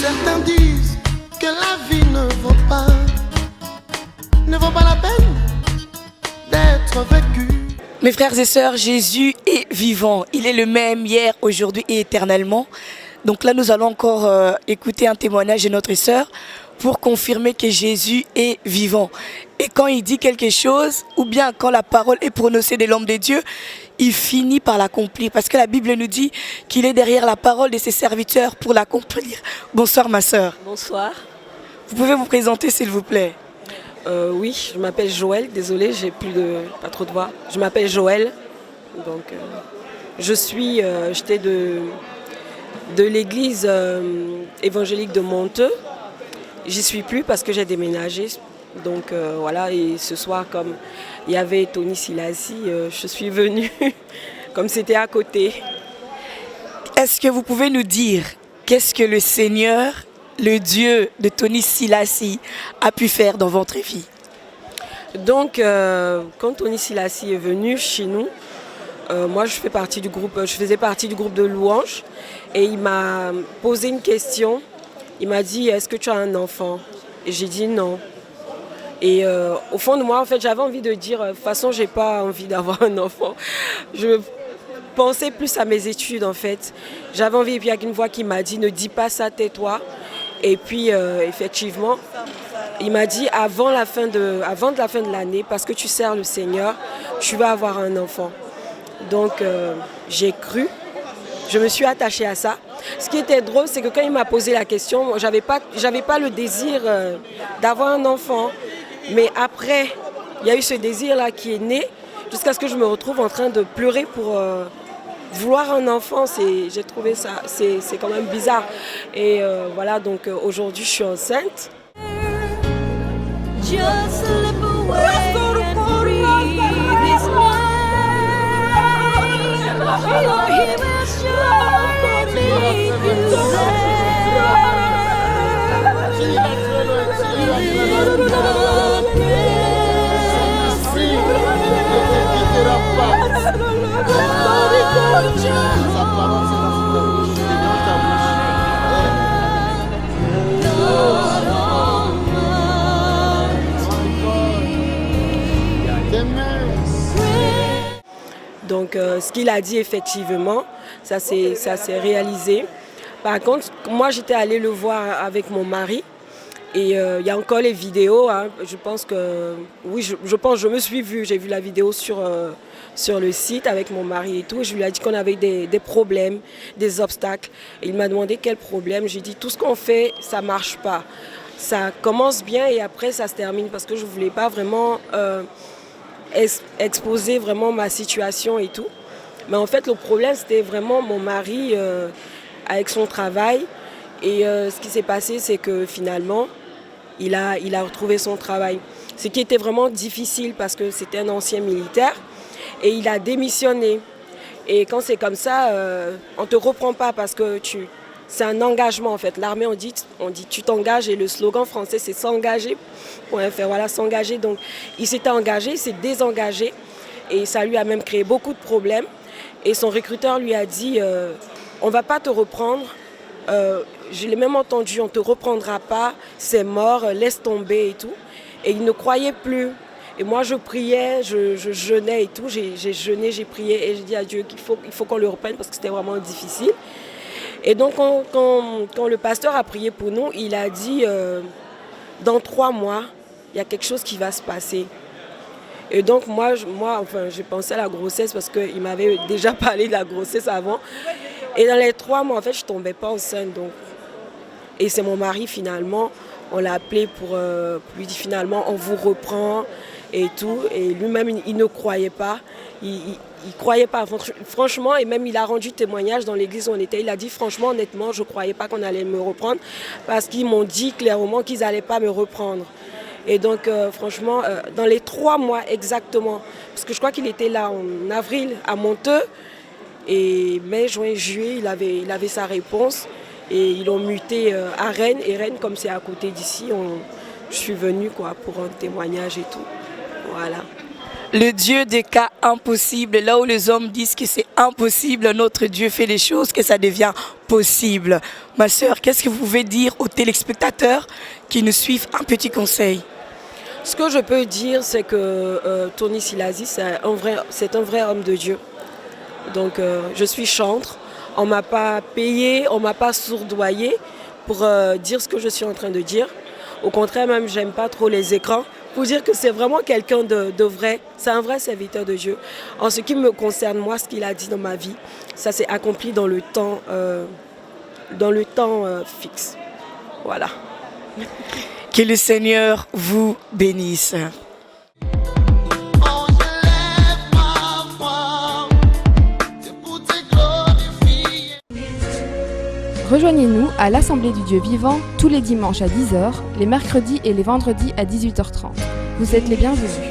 Certains disent que la vie ne vaut pas la peine d'être vécue. Mes frères et sœurs, Jésus est vivant. Il est le même hier, aujourd'hui et éternellement. Donc là, nous allons encore écouter un témoignage de notre sœur pour confirmer que Jésus est vivant. Et quand il dit quelque chose, ou bien quand la parole est prononcée de l'homme de Dieu, il finit par l'accomplir. Parce que la Bible nous dit qu'il est derrière la parole de ses serviteurs pour l'accomplir. Bonsoir ma sœur. Bonsoir. Vous pouvez vous présenter s'il vous plaît? Oui, je m'appelle Joël. Désolée, j'ai pas trop de voix. Je m'appelle Joël. Donc, j'étais de l'église évangélique de Monteux. J'y suis plus parce que j'ai déménagé. Donc voilà, et ce soir, comme il y avait Tony Silassi, je suis venue comme c'était à côté. Est-ce que vous pouvez nous dire qu'est-ce que le Seigneur, le Dieu de Tony Silassi, a pu faire dans votre vie? Donc, quand Tony Silassi est venu chez nous, moi je faisais partie du groupe de louanges et il m'a posé une question. Il m'a dit, est-ce que tu as un enfant? Et j'ai dit non. Et au fond de moi, en fait, j'avais envie de dire, de toute façon, j'ai pas envie d'avoir un enfant. Je pensais plus à mes études, en fait. J'avais envie, et puis il y a une voix qui m'a dit, ne dis pas ça, tais-toi. Et puis, effectivement, il m'a dit, avant la fin de l'année, parce que tu sers le Seigneur, tu vas avoir un enfant. Donc, j'ai cru. Je me suis attachée à ça. Ce qui était drôle, c'est que quand il m'a posé la question, j'avais pas le désir d'avoir un enfant. Mais après, il y a eu ce désir-là qui est né, jusqu'à ce que je me retrouve en train de pleurer pour vouloir un enfant. J'ai trouvé ça, c'est quand même bizarre. Et voilà, donc aujourd'hui, je suis enceinte. Just slip away and breathe his name. He will surely make you safe. Donc ce qu'il a dit effectivement, ça s'est réalisé. Par contre, moi j'étais allée le voir avec mon mari et il y a encore les vidéos. Hein. Je pense que oui, je me suis vue, j'ai vu la vidéo sur le site avec mon mari et tout. Et je lui ai dit qu'on avait des problèmes, des obstacles. Et il m'a demandé quel problème. J'ai dit tout ce qu'on fait, ça marche pas. Ça commence bien et après ça se termine parce que je voulais pas vraiment exposer vraiment ma situation et tout. Mais en fait, le problème, c'était vraiment mon mari avec son travail. Et ce qui s'est passé, c'est que finalement, il a retrouvé son travail. Ce qui était vraiment difficile parce que c'était un ancien militaire et il a démissionné. Et quand c'est comme ça, on ne te reprend pas parce que c'est un engagement en fait. L'armée, on dit tu t'engages et le slogan français c'est s'engager. Voilà, s'engager. Donc il s'était engagé, il s'est désengagé et ça lui a même créé beaucoup de problèmes. Et son recruteur lui a dit on ne va pas te reprendre. Je l'ai même entendu, on ne te reprendra pas, c'est mort, laisse tomber et tout. Et il ne croyait plus. Et moi je priais, je jeûnais et tout, j'ai jeûné, j'ai prié et j'ai dit à Dieu qu'il faut qu'on le reprenne parce que c'était vraiment difficile. Et donc quand le pasteur a prié pour nous, il a dit dans 3 mois, il y a quelque chose qui va se passer. Et donc moi j'ai pensé à la grossesse parce qu'il m'avait déjà parlé de la grossesse avant. Et dans les 3 mois, en fait, je ne tombais pas enceinte. Donc. Et c'est mon mari finalement, on l'a appelé pour lui dire finalement on vous reprend et tout. Et lui-même, il ne croyait pas. Il croyait pas, franchement, et même il a rendu témoignage dans l'église où on était. Il a dit franchement, honnêtement, je ne croyais pas qu'on allait me reprendre parce qu'ils m'ont dit clairement qu'ils n'allaient pas me reprendre. Et donc franchement, dans les 3 mois exactement, parce que je crois qu'il était là en avril à Monteux, et mai, juin, juillet, il avait sa réponse et ils l'ont muté à Rennes. Et Rennes, comme c'est à côté d'ici, je suis venue pour un témoignage et tout. Voilà. Le Dieu des cas impossibles, là où les hommes disent que c'est impossible, notre Dieu fait les choses que ça devient possible. Ma sœur, qu'est-ce que vous pouvez dire aux téléspectateurs qui nous suivent? Un petit conseil. Ce que je peux dire, c'est que Tony Silasi, c'est un vrai homme de Dieu. Donc je suis chantre, on ne m'a pas payé, on ne m'a pas sourdoyé pour dire ce que je suis en train de dire. Au contraire, même, j'aime pas trop les écrans. Pour dire que c'est vraiment quelqu'un de vrai, c'est un vrai serviteur de Dieu. En ce qui me concerne, moi, ce qu'il a dit dans ma vie, ça s'est accompli dans le temps fixe. Voilà. Que le Seigneur vous bénisse. Oh, je lève ma voix, c'est pour te glorifier. Rejoignez-nous à l'Assemblée du Dieu vivant tous les dimanches à 10h, les mercredis et les vendredis à 18h30. Vous êtes les bienvenus.